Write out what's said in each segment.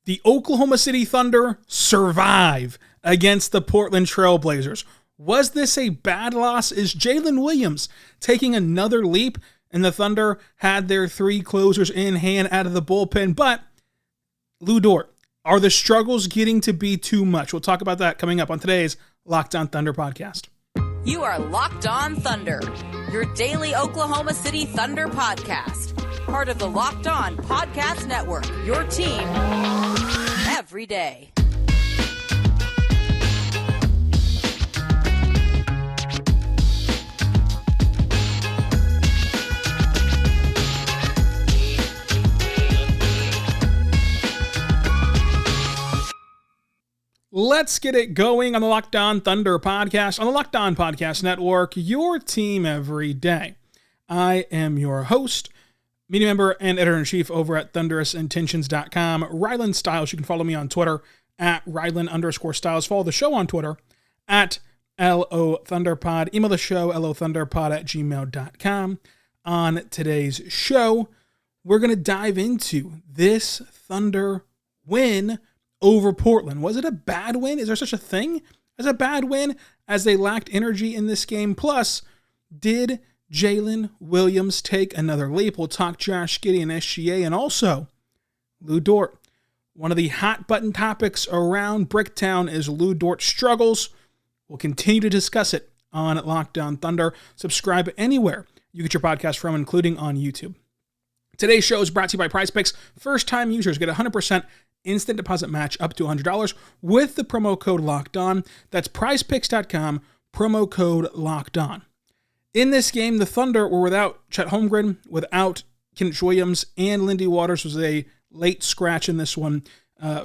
The Oklahoma City Thunder survive against the Portland Trail Blazers. Was this a bad loss? Is Jalen Williams taking another leap? And the Thunder had their 3 closers in hand out of the bullpen. But Lu Dort, are the struggles getting to be too much? We'll talk about that coming up on today's Locked On Thunder podcast. You are Locked On Thunder, your daily Oklahoma City Thunder podcast. Part of the Locked On Podcast Network, your team every day. Let's get it going on the Locked On Thunder podcast, on the Locked On Podcast Network, your team every day. I am your host, media member and editor-in-chief over at thunderousintentions.com, Rylan Stiles. You can follow me on Twitter at Rylan_Stiles. Follow the show on Twitter at LOThunderPod. Email the show, lothunderpod@gmail.com. On today's show, we're going to dive into this Thunder win over Portland. Was it a bad win? Is there such a thing as a bad win, as they lacked energy in this game? Plus, did Jalen Williams take another leap? We'll talk Josh Giddey and SGA, and also Lu Dort. One of the hot button topics around Bricktown is Lu Dort's struggles. We'll continue to discuss it on Locked On Thunder. Subscribe anywhere you get your podcast from, including on YouTube. Today's show is brought to you by PrizePicks. First-time users get 100% instant deposit match up to $100 with the promo code LOCKEDON. That's prizepicks.com, promo code LOCKEDON. In this game, the Thunder were without Chet Holmgren, without Kenneth Williams, and Lindy Waters was a late scratch in this one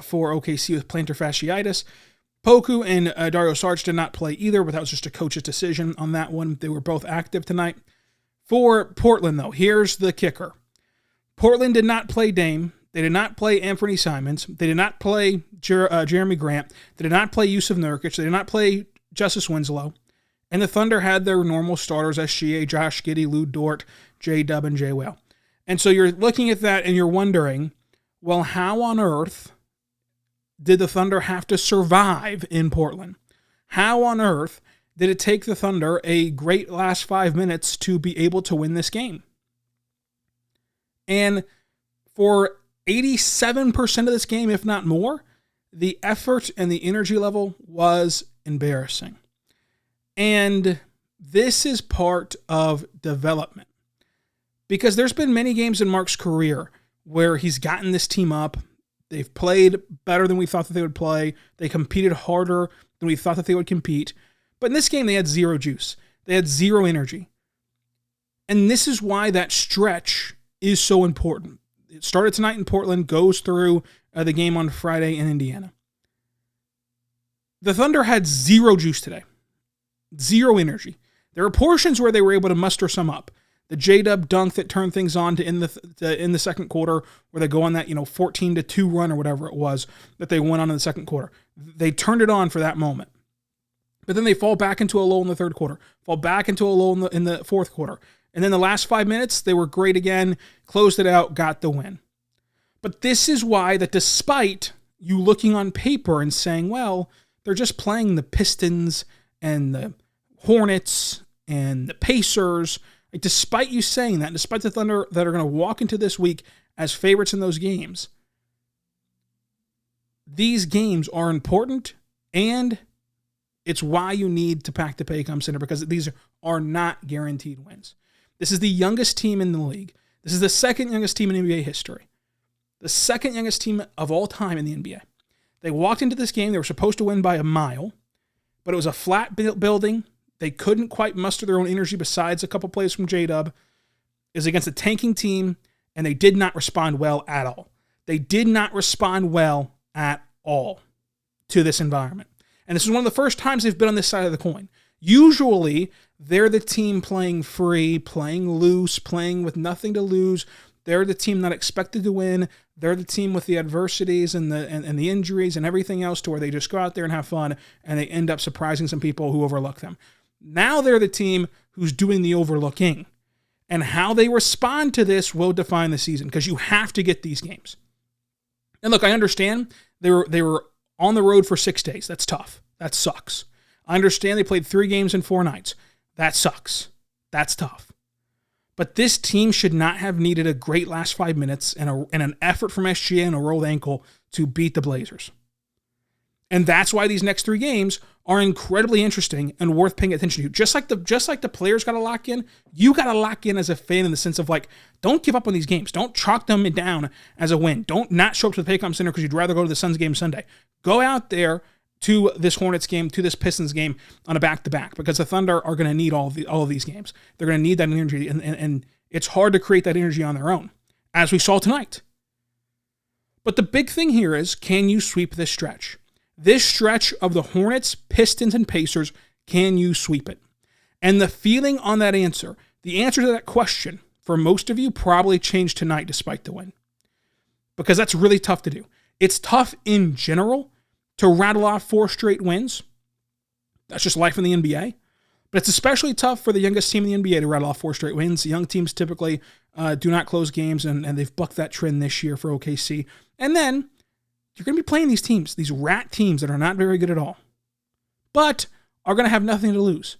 for OKC with plantar fasciitis. Poku and Dario Saric did not play either, but that was just a coach's decision on that one. They were both active tonight. For Portland, though, here's the kicker. Portland did not play Dame. They did not play Anthony Simons. They did not play Jeremy Grant. They did not play Yusuf Nurkic. They did not play Justice Winslow. And the Thunder had their normal starters, SGA, Josh Giddey, Lu Dort, J-Dub, and J-Well. And so you're looking at that and you're wondering, well, how on earth did the Thunder have to survive in Portland? How on earth did it take the Thunder a great last 5 minutes to be able to win this game? And for 87% of this game, if not more, the effort and the energy level was embarrassing. And this is part of development. Because there's been many games in Mark's career where he's gotten this team up. They've played better than we thought that they would play. They competed harder than we thought that they would compete. But in this game, they had zero juice. They had zero energy. And this is why that stretch is so important. It started tonight in Portland, goes through the game on Friday in Indiana. The Thunder had zero juice today. Zero energy. There were portions where they were able to muster some up. The J-Dub dunk that turned things on to in the second quarter, where they go on that 14-2 run or whatever it was that they went on in the second quarter. They turned it on for that moment. But then they fall back into a lull in the third quarter, fall back into a lull in the fourth quarter. And then the last 5 minutes, they were great again, closed it out, got the win. But this is why that despite you looking on paper and saying, well, they're just playing the Pistons and the Hornets and the Pacers, like, despite you saying that, despite the Thunder that are going to walk into this week as favorites in those games, these games are important, and it's why you need to pack the Paycom Center, because these are not guaranteed wins. This is the youngest team in the league. This is the second youngest team in NBA history. The second youngest team of all time in the NBA. They walked into this game. They were supposed to win by a mile, but it was a flat building. They couldn't quite muster their own energy besides a couple plays from J-Dub. It was against a tanking team, and they did not respond well at all. They did not respond well at all to this environment. And this is one of the first times they've been on this side of the coin. Usually, they're the team playing free, playing loose, playing with nothing to lose. They're the team not expected to win. They're the team with the adversities and the injuries and everything else, to where they just go out there and have fun, and they end up surprising some people who overlook them. Now they're the team who's doing the overlooking. And how they respond to this will define the season, because you have to get these games. And look, I understand they were on the road for 6 days. That's tough. That sucks. I understand they played 3 games in 4 nights. That sucks. That's tough. But this team should not have needed a great last 5 minutes and an effort from SGA and a rolled ankle to beat the Blazers. And that's why these next 3 games are incredibly interesting and worth paying attention to. Just like the players got to lock in, you got to lock in as a fan in the sense of like, don't give up on these games. Don't chalk them down as a win. Don't not show up to the Paycom Center because you'd rather go to the Suns game Sunday. Go out there to this Hornets game, to this Pistons game on a back-to-back, because the Thunder are going to need all of these games. They're going to need that energy, and it's hard to create that energy on their own, as we saw tonight. But the big thing here is, can you sweep this stretch? This stretch of the Hornets, Pistons, and Pacers, can you sweep it? And the feeling on that answer, the answer to that question, for most of you, probably changed tonight despite the win. Because that's really tough to do. It's tough in general to rattle off 4 straight wins. That's just life in the NBA. But it's especially tough for the youngest team in the NBA to rattle off 4 straight wins. Young teams typically do not close games, and they've bucked that trend this year for OKC. And then you're going to be playing these teams, these rat teams that are not very good at all, but are going to have nothing to lose.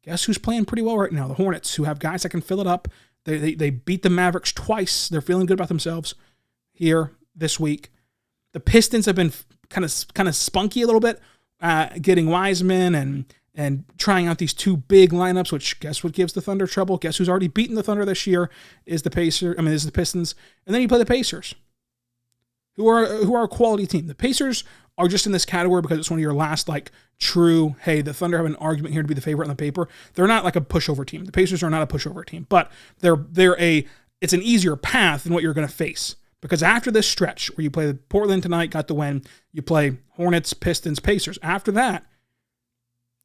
Guess who's playing pretty well right now? The Hornets, who have guys that can fill it up. They beat the Mavericks twice. They're feeling good about themselves here this week. The Pistons have been kind of spunky a little bit, getting Wiseman and trying out these 2 big lineups, which guess what gives the Thunder trouble? Guess who's already beaten the Thunder this year is the Pistons. And then you play the Pacers, who are a quality team. The Pacers are just in this category because it's one of your last true, hey, the Thunder have an argument here to be the favorite on the paper. They're not like a pushover team. The Pacers are not a pushover team, but it's an easier path than what you're going to face. Because after this stretch where you play Portland tonight, got the win, you play Hornets, Pistons, Pacers. After that,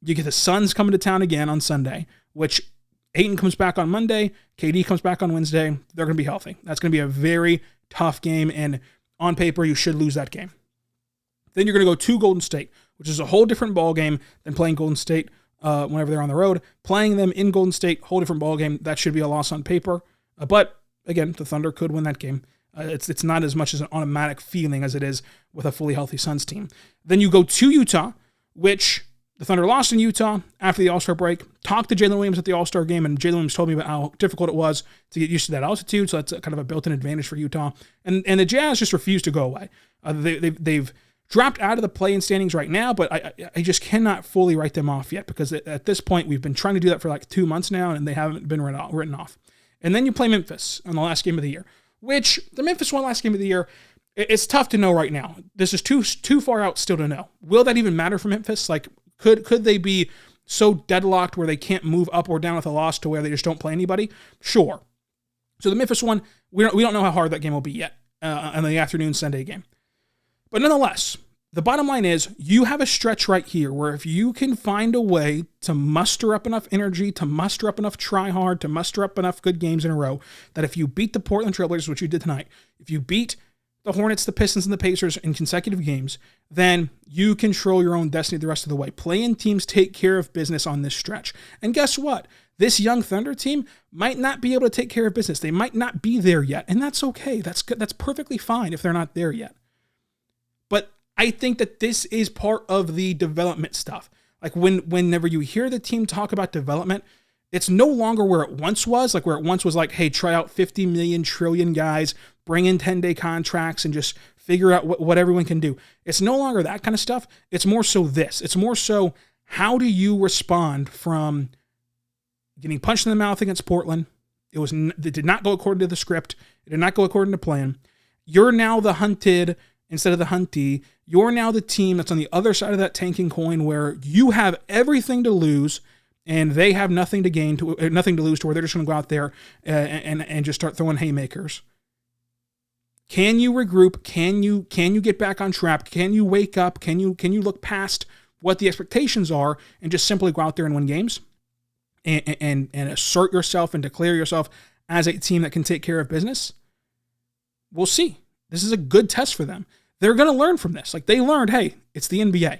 you get the Suns coming to town again on Sunday, which Ayton comes back on Monday, KD comes back on Wednesday. They're going to be healthy. That's going to be a very tough game, and on paper, you should lose that game. Then you're going to go to Golden State, which is a whole different ball game than playing Golden State whenever they're on the road. Playing them in Golden State, whole different ball game. That should be a loss on paper. But again, the Thunder could win that game. It's not as much as an automatic feeling as it is with a fully healthy Suns team. Then you go to Utah, which the Thunder lost in Utah after the All-Star break. Talked to Jalen Williams at the All-Star game, and Jalen Williams told me about how difficult it was to get used to that altitude, so that's kind of a built-in advantage for Utah. And the Jazz just refuse to go away. They've dropped out of the play-in standings right now, but I just cannot fully write them off yet, because at this point, we've been trying to do that for 2 months now, and they haven't been written off. And then you play Memphis on the last game of the year, which the Memphis won last game of the year. It's tough to know right now. This is too far out still to know. Will that even matter for Memphis? Could they be so deadlocked where they can't move up or down with a loss to where they just don't play anybody? Sure. So the Memphis one, we don't know how hard that game will be yet on the afternoon Sunday game. But nonetheless, the bottom line is you have a stretch right here where if you can find a way to muster up enough energy, to muster up enough try hard, to muster up enough good games in a row, that if you beat the Portland Trailblazers, which you did tonight, if you beat the Hornets, the Pistons, and the Pacers in consecutive games, then you control your own destiny the rest of the way. Play-in teams take care of business on this stretch. And guess what? This young Thunder team might not be able to take care of business. They might not be there yet, and that's okay. That's good. That's perfectly fine if they're not there yet. But I think that this is part of the development stuff. Whenever you hear the team talk about development, it's no longer where it once was, where it once was hey, try out 50 million trillion guys, bring in 10-day contracts, and just figure out what everyone can do. It's no longer that kind of stuff. It's more so this. It's more so, how do you respond from getting punched in the mouth against Portland? It did not go according to the script. It did not go according to plan. You're now the hunted instead of the huntee. You're now the team that's on the other side of that tanking coin where you have everything to lose and they have nothing to gain, nothing to lose, to where they're just going to go out there and just start throwing haymakers. Can you regroup? Can you get back on track? Can you wake up? Can you look past what the expectations are and just simply go out there and win games and assert yourself and declare yourself as a team that can take care of business? We'll see. This is a good test for them. They're going to learn from this. They learned, hey, it's the NBA.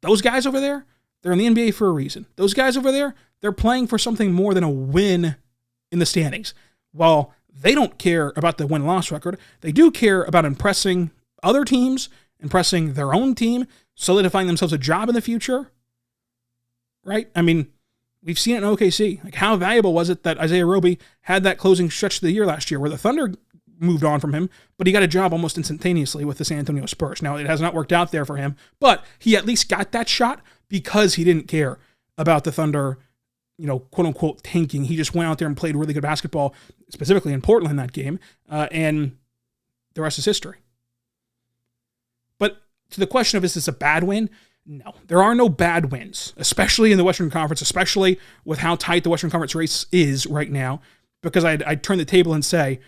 Those guys over there, they're in the NBA for a reason. Those guys over there, they're playing for something more than a win in the standings. While they don't care about the win-loss record, they do care about impressing other teams, impressing their own team, solidifying themselves a job in the future, right? I mean, we've seen it in OKC. Like, how valuable was it that Isaiah Roby had that closing stretch of the year last year where the Thunder moved on from him, but he got a job almost instantaneously with the San Antonio Spurs. Now, it has not worked out there for him, but he at least got that shot because he didn't care about the Thunder, quote unquote, tanking. He just went out there and played really good basketball, specifically in Portland in that game, and the rest is history. But to the question of, is this a bad win? No, there are no bad wins, especially in the Western Conference, especially with how tight the Western Conference race is right now, because I'd turn the table and say,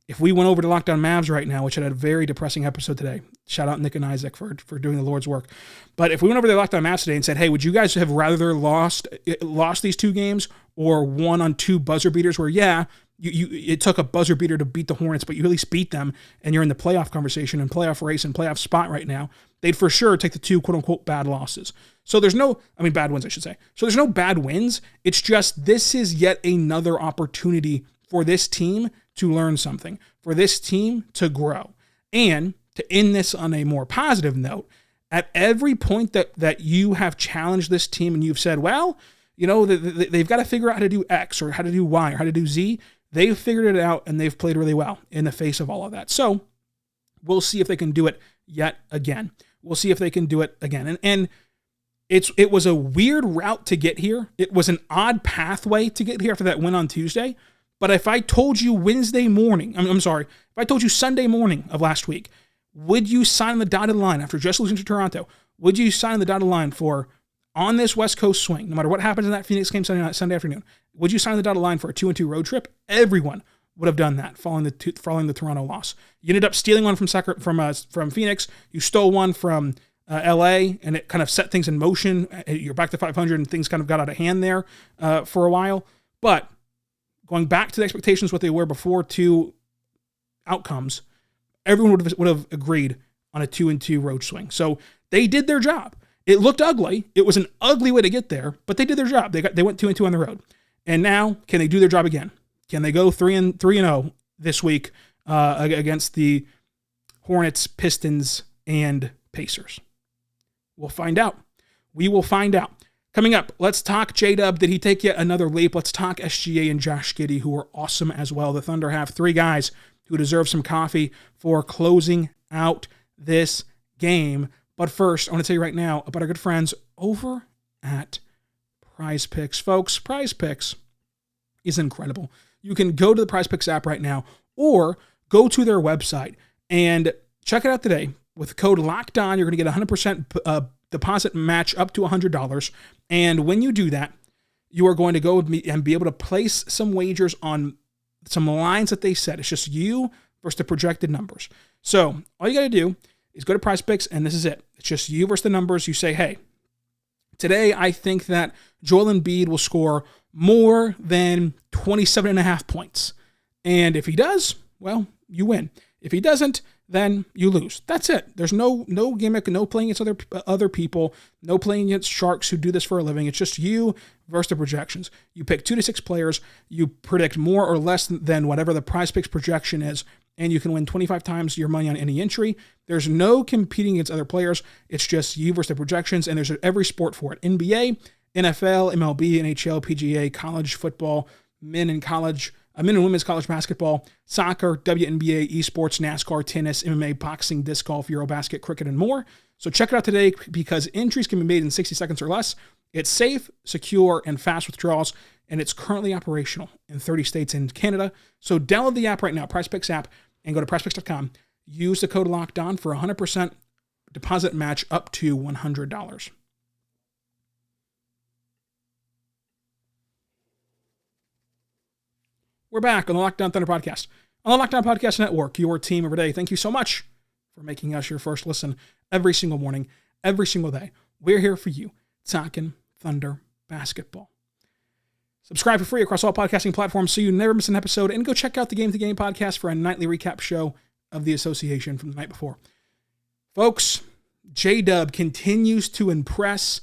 if we went over to Locked On Mavs right now, which had a very depressing episode today, shout out Nick and Isaac for doing the Lord's work. But if we went over to Locked On Mavs today and said, hey, would you guys have rather lost these 2 games or won on 2 buzzer beaters where, it took a buzzer beater to beat the Hornets, but you at least beat them and you're in the playoff conversation and playoff race and playoff spot right now, they'd for sure take the 2 quote unquote bad losses. So there's bad wins, I should say. So there's no bad wins. It's just, this is yet another opportunity for this team to learn something, for this team to grow. And to end this on a more positive note, at every point that you have challenged this team and you've said, well, they've got to figure out how to do X or how to do Y or how to do Z, they've figured it out and they've played really well in the face of all of that. So we'll see if they can do it yet again. We'll see if they can do it again. And it was a weird route to get here. It was an odd pathway to get here after that win on Tuesday. But if I told you if I told you Sunday morning of last week, would you sign on the dotted line after just losing to Toronto? Would you sign on the dotted line for, on this West Coast swing, no matter what happens in that Phoenix game Sunday afternoon, would you sign on the dotted line for a 2-2 road trip? Everyone would have done that following the Toronto loss. You ended up stealing one from Phoenix. You stole one from LA, and it kind of set things in motion. You're back to 500, and things kind of got out of hand there for a while. But going back to the expectations, what they were before 2 outcomes, everyone would have agreed on a 2-2 road swing. So they did their job. It looked ugly. It was an ugly way to get there, but they did their job. They went 2-2 on the road. And now, can they do their job again? Can they go 3-0 this week against the Hornets, Pistons, and Pacers? We'll find out. We will find out. Coming up, let's talk J-Dub. Did he take yet another leap? Let's talk SGA and Josh Giddey, who are awesome as well. The Thunder have 3 guys who deserve some coffee for closing out this game. But first, I want to tell you right now about our good friends over at PrizePicks. Folks, PrizePicks is incredible. You can go to the PrizePicks app right now or go to their website and check it out today. With code LOCKEDON, you're going to get 100% deposit match up to $100. And when you do that, you are going to go and be able to place some wagers on some lines that they set. It's just you versus the projected numbers. So all you got to do is go to PrizePicks, and this is it. It's just you versus the numbers. You say, hey, today I think that Joel Embiid will score more than 27.5 points. And if he does, well, you win. If he doesn't, then you lose. That's it. There's no gimmick, no playing against other people, no playing against sharks who do this for a living. It's just you versus the projections. You pick 2 to 6 players, you predict more or less than whatever the PrizePicks projection is, and you can win 25 times your money on any entry. There's no competing against other players. It's just you versus the projections, and there's every sport for it. NBA, NFL, MLB, NHL, PGA, college football, men and women's college basketball, soccer, WNBA, esports, NASCAR, tennis, MMA, boxing, disc golf, Eurobasket, cricket, and more. So check it out today because entries can be made in 60 seconds or less. It's safe, secure, and fast withdrawals, and it's currently operational in 30 states and Canada. So download the app right now, PrizePicks app, and go to PrizePicks.com. Use the code LOCKEDON for 100% deposit match up to $100. We're back on the Locked On Thunder podcast. On the Locked On Podcast Network, your team every day. Thank you so much for making us your first listen every single morning, every single day. We're here for you, talking Thunder basketball. Subscribe for free across all podcasting platforms so you never miss an episode, and go check out the Game to Game podcast for a nightly recap show of the association from the night before. Folks, J-Dub continues to impress,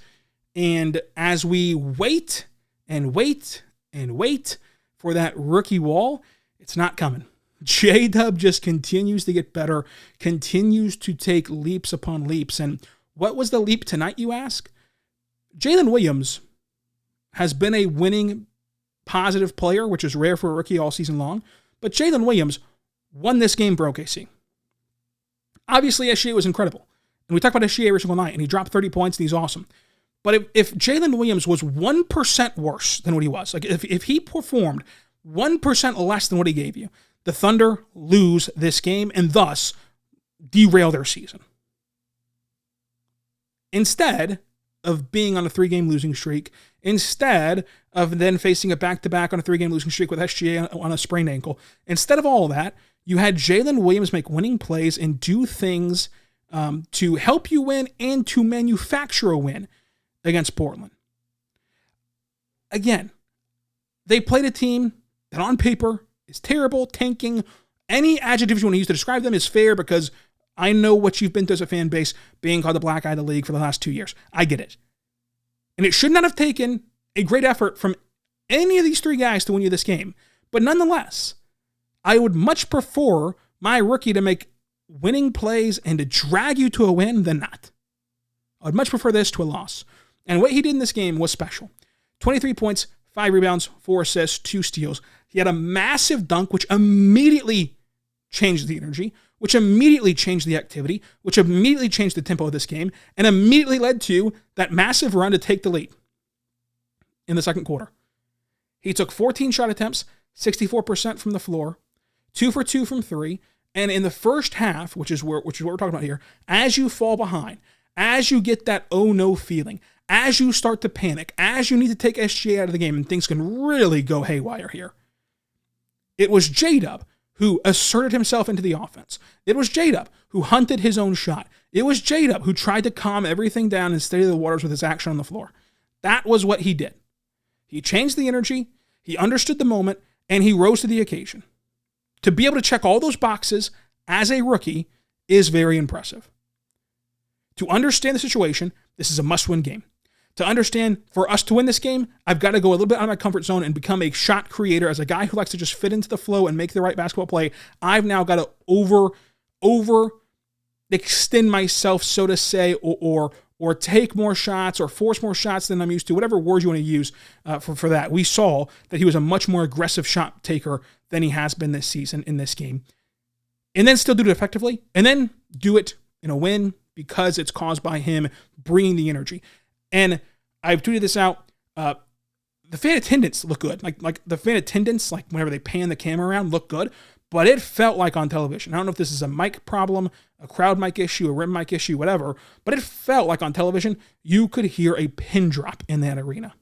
and as we wait and wait and wait for that rookie wall, it's not coming. J-Dub just continues to get better, continues to take leaps upon leaps. And what was the leap tonight, you ask? Jalen Williams has been a winning positive player, which is rare for a rookie all season long. But Jalen Williams won this game for OKC. Obviously, SGA was incredible. And we talk about SGA every single night, and he dropped 30 points, and he's awesome. But if Jalen Williams was 1% worse than what he was, like if he performed 1% less than what he gave you, the Thunder lose this game and thus derail their season. Instead of being on a 3-game losing streak, instead of then facing a back-to-back on a 3-game losing streak with SGA on a sprained ankle, instead of all that, you had Jalen Williams make winning plays and do things to help you win and to manufacture a win against Portland. Again, they played a team that on paper is terrible, tanking. Any adjective you want to use to describe them is fair because I know what you've been through as a fan base being called the black eye of the league for the last 2 years. I get it. And it should not have taken a great effort from any of these 3 guys to win you this game. But nonetheless, I would much prefer my rookie to make winning plays and to drag you to a win than not. I would much prefer this to a loss. And what he did in this game was special. 23 points, 5 rebounds, 4 assists, 2 steals. He had a massive dunk, which immediately changed the energy, which immediately changed the activity, which immediately changed the tempo of this game, and immediately led to that massive run to take the lead in the second quarter. He took 14 shot attempts, 64% from the floor, 2 for 2 from 3, and in the first half, which is what we're talking about here, as you fall behind, as you get that oh no feeling, as you start to panic, as you need to take SGA out of the game, and things can really go haywire here, it was J-Dub who asserted himself into the offense. It was J-Dub who hunted his own shot. It was J-Dub who tried to calm everything down and steady the waters with his action on the floor. That was what he did. He changed the energy, he understood the moment, and he rose to the occasion. To be able to check all those boxes as a rookie is very impressive. To understand the situation, this is a must-win game. To understand, for us to win this game, I've got to go a little bit out of my comfort zone and become a shot creator. As a guy who likes to just fit into the flow and make the right basketball play, I've now got to over extend myself, so to say, or take more shots or force more shots than I'm used to, whatever words you want to use for that. We saw that he was a much more aggressive shot taker than he has been this season in this game. And then still do it effectively, and then do it in a win because it's caused by him bringing the energy. And I've tweeted this out. The fan attendance looked good. Like the fan attendance, like whenever they pan the camera around, looked good. But it felt like on television. I don't know if this is a mic problem, a crowd mic issue, a rim mic issue, whatever. But it felt like on television, you could hear a pin drop in that arena.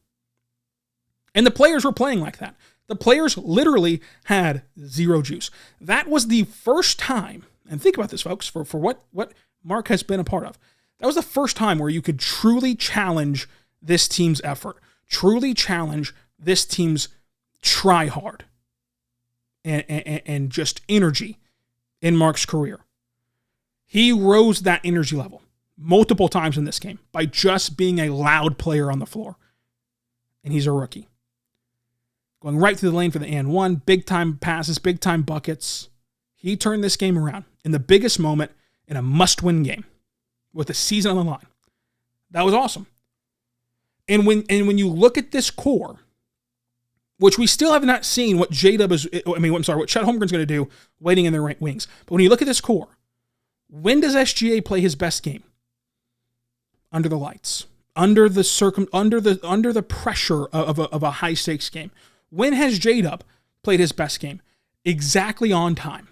And the players were playing like that. The players literally had zero juice. That was the first time, and think about this, folks, for what Mark has been a part of. That was the first time where you could truly challenge this team's effort, truly challenge this team's try hard and just energy in Mark's career. He rose that energy level multiple times in this game by just being a loud player on the floor. And he's a rookie. Going right through the lane for the and one, big time passes, big time buckets. He turned this game around in the biggest moment in a must-win game, with the season on the line. That was awesome. And when you look at this core, which we still have not seen what J-Dub what Chet Holmgren's going to do waiting in the right wings. But when you look at this core, when does SGA play his best game? Under the lights, under the pressure of a high stakes game. When has J-Dub played his best game? Exactly on time.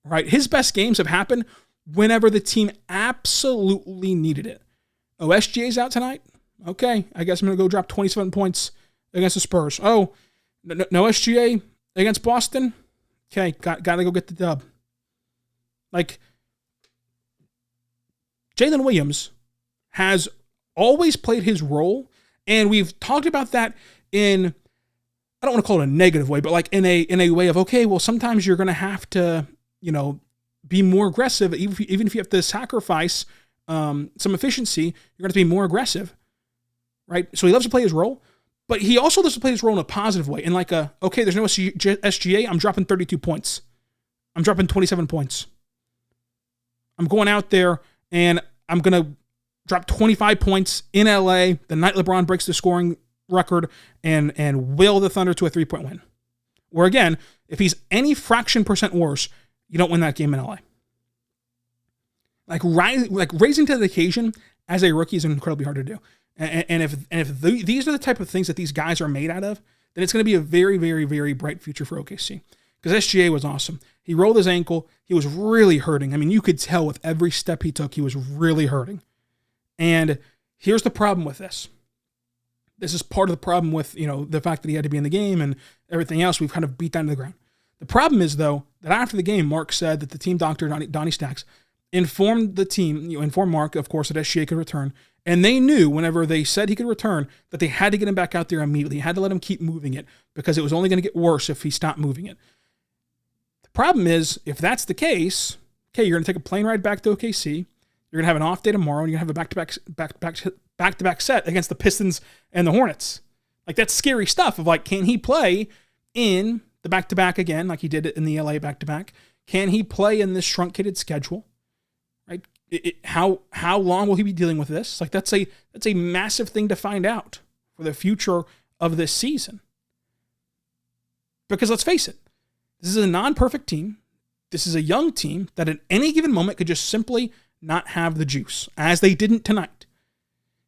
Right? His best games have happened whenever the team absolutely needed it. Oh, SGA's out tonight? Okay, I guess I'm going to go drop 27 points against the Spurs. Oh, no SGA against Boston? Okay, got to go get the dub. Like, Jalen Williams has always played his role, and we've talked about that in, I don't want to call it a negative way, but like in a way of, okay, well, sometimes you're going to have to, be more aggressive, even if you have to sacrifice some efficiency, you're going to be more aggressive, right? So he loves to play his role, but he also loves to play his role in a positive way. In like okay, there's no SGA, I'm dropping 32 points I'm dropping 27 points. I'm going out there and I'm going to drop 25 points in LA the night LeBron breaks the scoring record and will the Thunder to a 3-point win. Where again, if he's any fraction percent worse, you don't win that game in LA. Like raising to the occasion as a rookie is incredibly hard to do. And if these are the type of things that these guys are made out of, then it's going to be a very, very, very bright future for OKC. Because SGA was awesome. He rolled his ankle. He was really hurting. I mean, you could tell with every step he took, he was really hurting. And here's the problem with this. This is part of the problem with, the fact that he had to be in the game and everything else we've kind of beat down to the ground. The problem is, though, that after the game, Mark said that the team doctor, Donnie Stacks, informed the team, informed Mark, of course, that SGA could return. And they knew whenever they said he could return that they had to get him back out there immediately. They had to let him keep moving it because it was only going to get worse if he stopped moving it. The problem is, if that's the case, okay, you're going to take a plane ride back to OKC. You're going to have an off day tomorrow, and you're going to have a back-to-back set against the Pistons and the Hornets. Like, that's scary stuff of, like, can he play in the back-to-back again, like he did it in the LA back-to-back? Can he play in this truncated schedule? Right? How long will he be dealing with this? Like, that's a massive thing to find out for the future of this season. Because let's face it, this is a non-perfect team. This is a young team that at any given moment could just simply not have the juice, as they didn't tonight.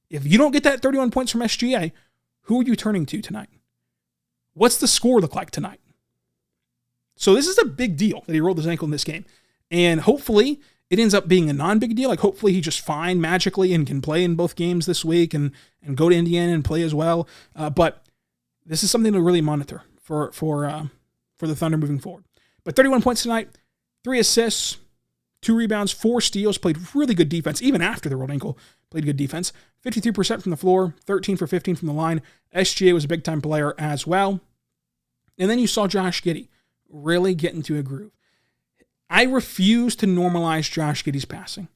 If you don't get that 31 points from SGA, who are you turning to tonight? What's the score look like tonight? So this is a big deal that he rolled his ankle in this game. And hopefully it ends up being a non-big deal. Like, hopefully he's just fine magically and can play in both games this week and go to Indiana and play as well. But this is something to really monitor for the Thunder moving forward. But 31 points tonight, 3 assists, 2 rebounds, 4 steals, played really good defense. Even after the rolled ankle, played good defense. 53% from the floor, 13 for 15 from the line. SGA was a big-time player as well. And then you saw Josh Giddey really get into a groove. I refuse to normalize Josh Giddey's passing.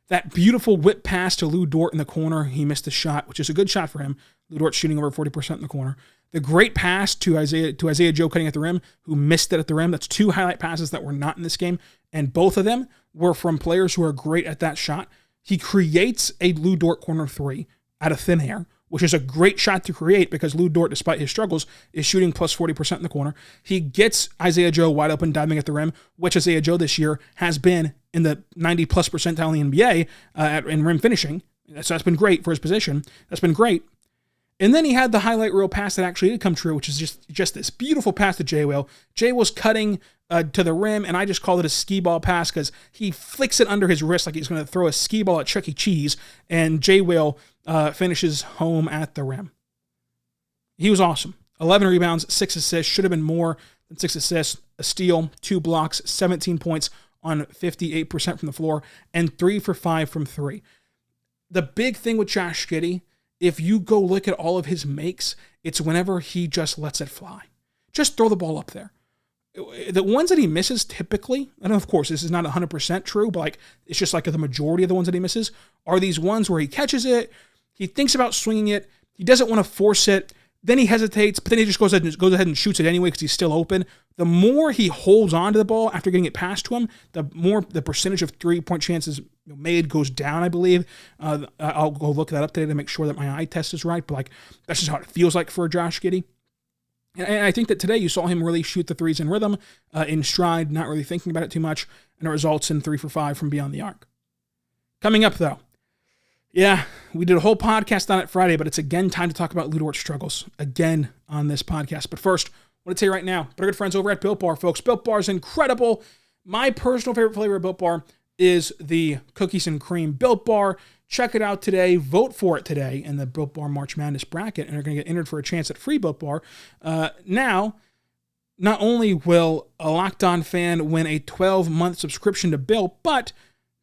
That beautiful whip pass to Lu Dort in the corner, he missed a shot, which is a good shot for him. Lu Dort shooting over 40% in the corner. The great pass to Isaiah Joe cutting at the rim, who missed it at the rim. That's 2 highlight passes that were not in this game, and both of them were from players who are great at that shot. He creates a Lu Dort corner 3 out of thin air, which is a great shot to create because Lu Dort, despite his struggles, is shooting plus 40% in the corner. He gets Isaiah Joe wide open diving at the rim, which Isaiah Joe this year has been in the 90-plus percentile in the NBA in rim finishing. So that's been great for his position. That's been great. And then he had the highlight reel pass that actually did come true, which is just this beautiful pass to Jay Will. Jay Will's cutting to the rim, and I just call it a skee ball pass because he flicks it under his wrist like he's going to throw a skee ball at Chuck E. Cheese, and Jay Will finishes home at the rim. He was awesome. 11 rebounds, 6 assists, should have been more than 6 assists, a steal, 2 blocks, 17 points on 58% from the floor, and 3 for 5 from 3. The big thing with Josh Giddey, if you go look at all of his makes, it's whenever he just lets it fly. Just throw the ball up there. The ones that he misses typically, and of course this is not 100% true, but like it's just like the majority of the ones that he misses, are these ones where he catches it, he thinks about swinging it, he doesn't want to force it, then he hesitates, but then he just goes ahead and shoots it anyway because he's still open. The more he holds on to the ball after getting it passed to him, the more the percentage of 3-point chances made goes down, I believe. I'll go look that up today to make sure that my eye test is right, but like that's just how it feels like for Josh Giddey. And I think that today you saw him really shoot the threes in rhythm, in stride, not really thinking about it too much, and it results in 3 for 5 from beyond the arc. Coming up, though, yeah, we did a whole podcast on it Friday, but it's again time to talk about Lu Dort's struggles again on this podcast. But first, I want to tell you right now, but our good friends over at Built Bar, folks. Built Bar is incredible. My personal favorite flavor of Built Bar is the cookies and cream Built Bar. Check it out today. Vote for it today in the Built Bar March Madness bracket, and you're going to get entered for a chance at free Built Bar. Now, not only will a Locked On fan win a 12-month subscription to Built, but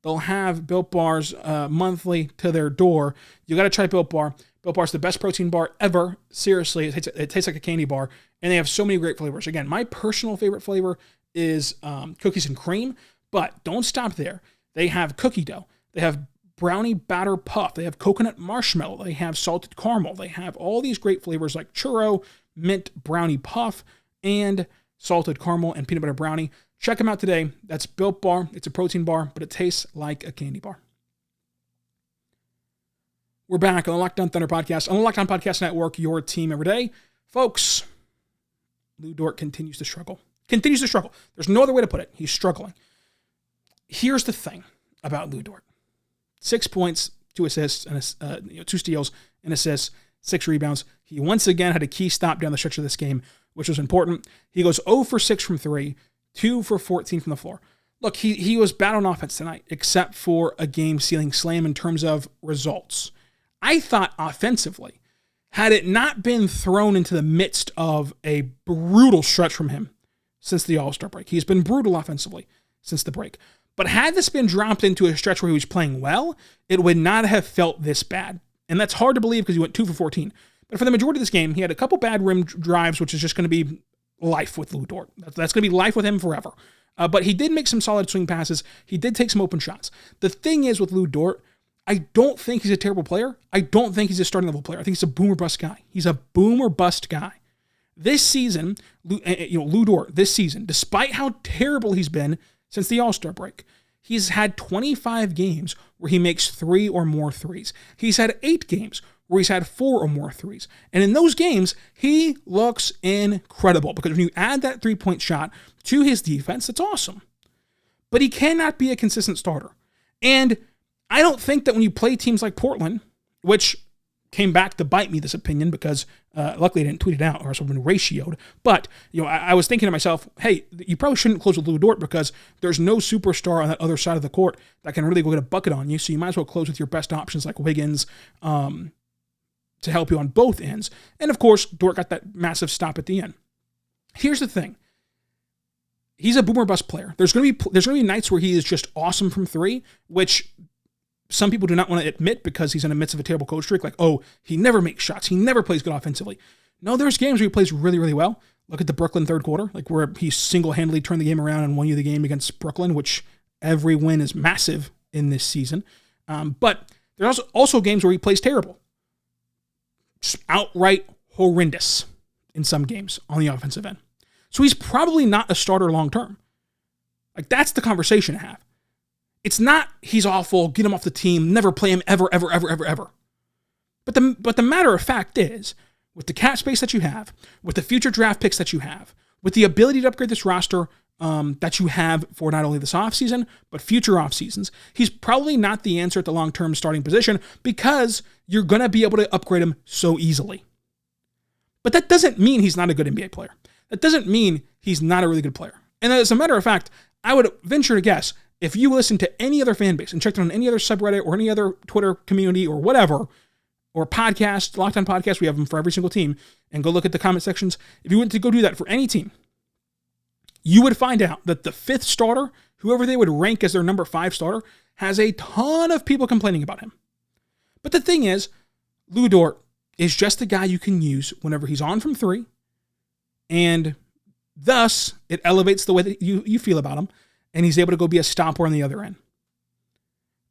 they'll have Built Bars monthly to their door. You got to try Built Bar. Built Bar's the best protein bar ever. Seriously, it tastes like a candy bar, and they have so many great flavors. Again, my personal favorite flavor is cookies and cream, but don't stop there. They have cookie dough. They have brownie batter puff. They have coconut marshmallow. They have salted caramel. They have all these great flavors like churro, mint brownie puff, and salted caramel and peanut butter brownie. Check them out today. That's Built Bar. It's a protein bar, but it tastes like a candy bar. We're back on the Locked On Thunder podcast, on the Locked On Podcast Network, your team every day. Folks, Lu Dort continues to struggle. There's no other way to put it. He's struggling. Here's the thing about Lu Dort. 6 points, 2 assists, and 2 steals, and assists, 6 rebounds. He once again had a key stop down the stretch of this game, which was important. He goes 0 for 6 from 3, 2 for 14 from the floor. Look, he was bad on offense tonight, except for a game-sealing slam in terms of results. I thought offensively, had it not been thrown into the midst of a brutal stretch from him since the All-Star break. He's been brutal offensively since the break. But had this been dropped into a stretch where he was playing well, it would not have felt this bad. And that's hard to believe because he went 2 for 14. But for the majority of this game, he had a couple bad rim drives, which is just going to be life with Lu Dort. That's going to be life with him forever. But he did make some solid swing passes. He did take some open shots. The thing is with Lu Dort, I don't think he's a terrible player. I don't think he's a starting level player. I think he's a boom or bust guy. He's a boom or bust guy. This season, Lu Dort, this season, despite how terrible he's been since the All-Star break, he's had 25 games where he makes 3 or more threes. He's had 8 games where he's had 4 or more threes. And in those games, he looks incredible because when you add that 3-point shot to his defense, it's awesome. But he cannot be a consistent starter. And I don't think that when you play teams like Portland, which came back to bite me, this opinion, because luckily I didn't tweet it out or else I would have been ratioed. But I was thinking to myself, hey, you probably shouldn't close with Lu Dort because there's no superstar on that other side of the court that can really go get a bucket on you. So you might as well close with your best options like Wiggins to help you on both ends. And of course, Dort got that massive stop at the end. Here's the thing. He's a boomer bust player. There's going to be nights where he is just awesome from 3, which some people do not want to admit because he's in the midst of a terrible coach streak. Like, oh, he never makes shots. He never plays good offensively. No, there's games where he plays really, really well. Look at the Brooklyn third quarter, like where he single-handedly turned the game around and won you the game against Brooklyn, which every win is massive in this season. But there's also games where he plays terrible. Just outright horrendous in some games on the offensive end. So he's probably not a starter long-term. Like, that's the conversation to have. It's not he's awful, get him off the team, never play him ever. But the matter of fact is, with the cap space that you have, with the future draft picks that you have, with the ability to upgrade this roster that you have for not only this offseason, but future offseasons, he's probably not the answer at the long-term starting position because you're going to be able to upgrade him so easily. But that doesn't mean he's not a good NBA player. That doesn't mean he's not a really good player. And as a matter of fact, I would venture to guess, if you listen to any other fan base and checked on any other subreddit or any other Twitter community or whatever, or podcast, Locked On Podcast, we have them for every single team, and go look at the comment sections. If you went to go do that for any team, you would find out that the 5th starter, whoever they would rank as their number 5 starter, has a ton of people complaining about him. But the thing is, Lu Dort is just the guy you can use whenever he's on from 3, and thus it elevates the way that you feel about him, and he's able to go be a stopper on the other end.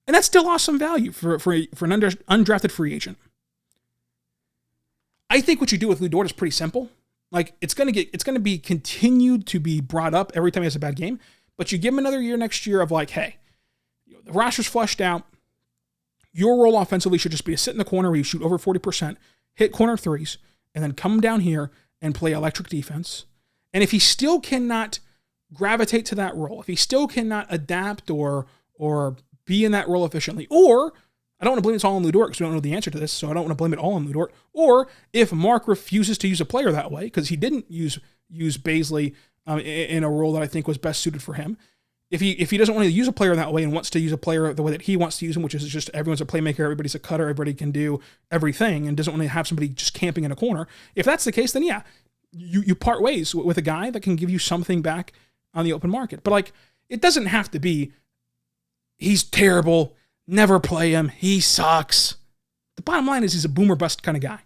And that's still awesome value for an undrafted free agent. I think what you do with Lu Dort is pretty simple. Like, it's going to be continued to be brought up every time he has a bad game, but you give him another year next year of like, hey, the roster's flushed out. Your role offensively should just be to sit in the corner where you shoot over 40%, hit corner threes, and then come down here and play electric defense. And if he still cannot gravitate to that role, if he still cannot adapt or be in that role efficiently, or I don't want to blame this all on Lu Dort because we don't know the answer to this, so I don't want to blame it all on Lu Dort, or if Mark refuses to use a player that way because he didn't use Bazley in a role that I think was best suited for him, if he doesn't want to use a player that way and wants to use a player the way that he wants to use him, which is just everyone's a playmaker, everybody's a cutter, everybody can do everything, and doesn't want to have somebody just camping in a corner, if that's the case, then yeah, you part ways with a guy that can give you something back on the open market. But like, it doesn't have to be he's terrible, never play him, he sucks. The bottom line is he's a boomer bust kind of guy.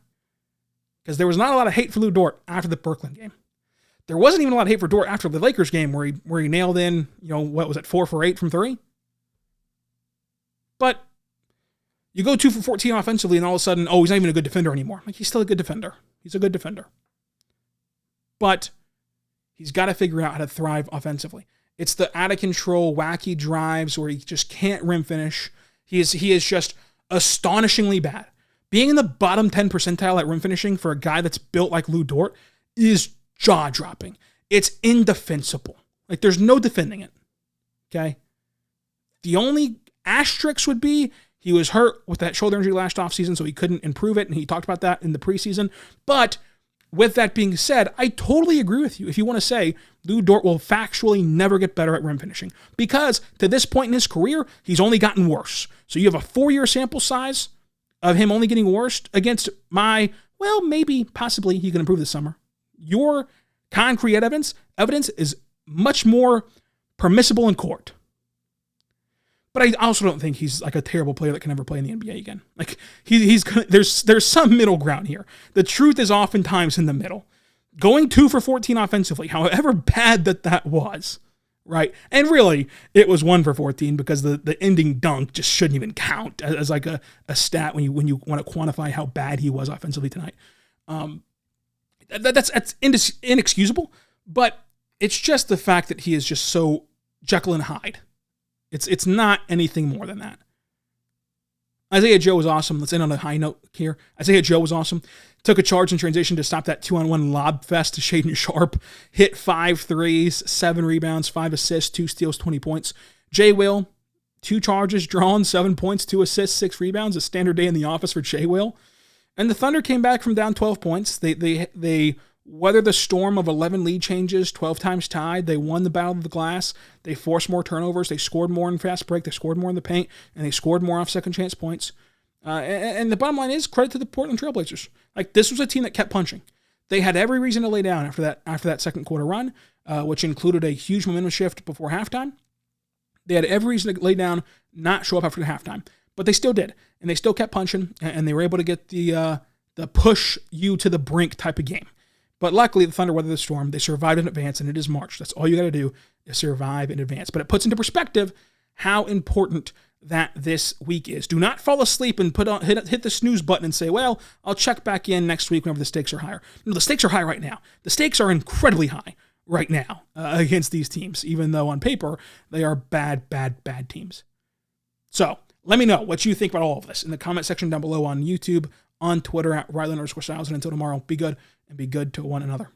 Because there was not a lot of hate for Lu Dort after the Brooklyn game. There wasn't even a lot of hate for Dort after the Lakers game where he nailed in, 4 for 8 from 3? But you go 2 for 14 offensively and all of a sudden, he's not even a good defender anymore. Like, he's still a good defender. He's a good defender. But he's got to figure out how to thrive offensively. It's the out of control, wacky drives where he just can't rim finish. He is just astonishingly bad. Being in the bottom 10 percentile at rim finishing for a guy that's built like Lu Dort is jaw-dropping. It's indefensible. Like, there's no defending it. Okay? The only asterisk would be he was hurt with that shoulder injury last offseason, so he couldn't improve it, and he talked about that in the preseason. But with that being said, I totally agree with you if you want to say Lu Dort will factually never get better at rim finishing, because to this point in his career, he's only gotten worse. So you have a 4-year sample size of him only getting worse against maybe, possibly he can improve this summer. Your concrete evidence is much more permissible in court. But I also don't think he's like a terrible player that can never play in the NBA again. Like there's some middle ground here. The truth is oftentimes in the middle. Going 2 for 14 offensively, however bad that was, right? And really, it was 1 for 14 because the ending dunk just shouldn't even count as like a stat when you want to quantify how bad he was offensively tonight. That's inexcusable, but it's just the fact that he is just so Jekyll and Hyde. It's not anything more than that. Isaiah Joe was awesome. Let's end on a high note here. Isaiah Joe was awesome. Took a charge in transition to stop that 2-on-1 lob fest to Shaedon Sharpe. Hit 5 threes, 7 rebounds, 5 assists, 2 steals, 20 points. Jay Will, 2 charges drawn, 7 points, 2 assists, 6 rebounds. A standard day in the office for Jay Will. And the Thunder came back from down 12 points. They weathered the storm of 11 lead changes, 12 times tied. They won the battle of the glass. They forced more turnovers. They scored more in fast break. They scored more in the paint. And they scored more off second chance points. And the bottom line is credit to the Portland Trailblazers. Like, this was a team that kept punching. They had every reason to lay down after that second quarter run, which included a huge momentum shift before halftime. They had every reason to lay down, not show up after the halftime. But they still did. And they still kept punching. And they were able to get the push you to the brink type of game. But luckily, the Thunder weathered the storm. They survived in advance, and it is March. That's all you got to do is survive in advance. But it puts into perspective how important that this week is. Do not fall asleep and hit the snooze button and say, well, I'll check back in next week whenever the stakes are higher. No, the stakes are high right now. The stakes are incredibly high right now against these teams, even though on paper they are bad, bad, bad teams. So let me know what you think about all of this in the comment section down below on YouTube, on Twitter at Ryland_Styles. And until tomorrow, be good and be good to one another.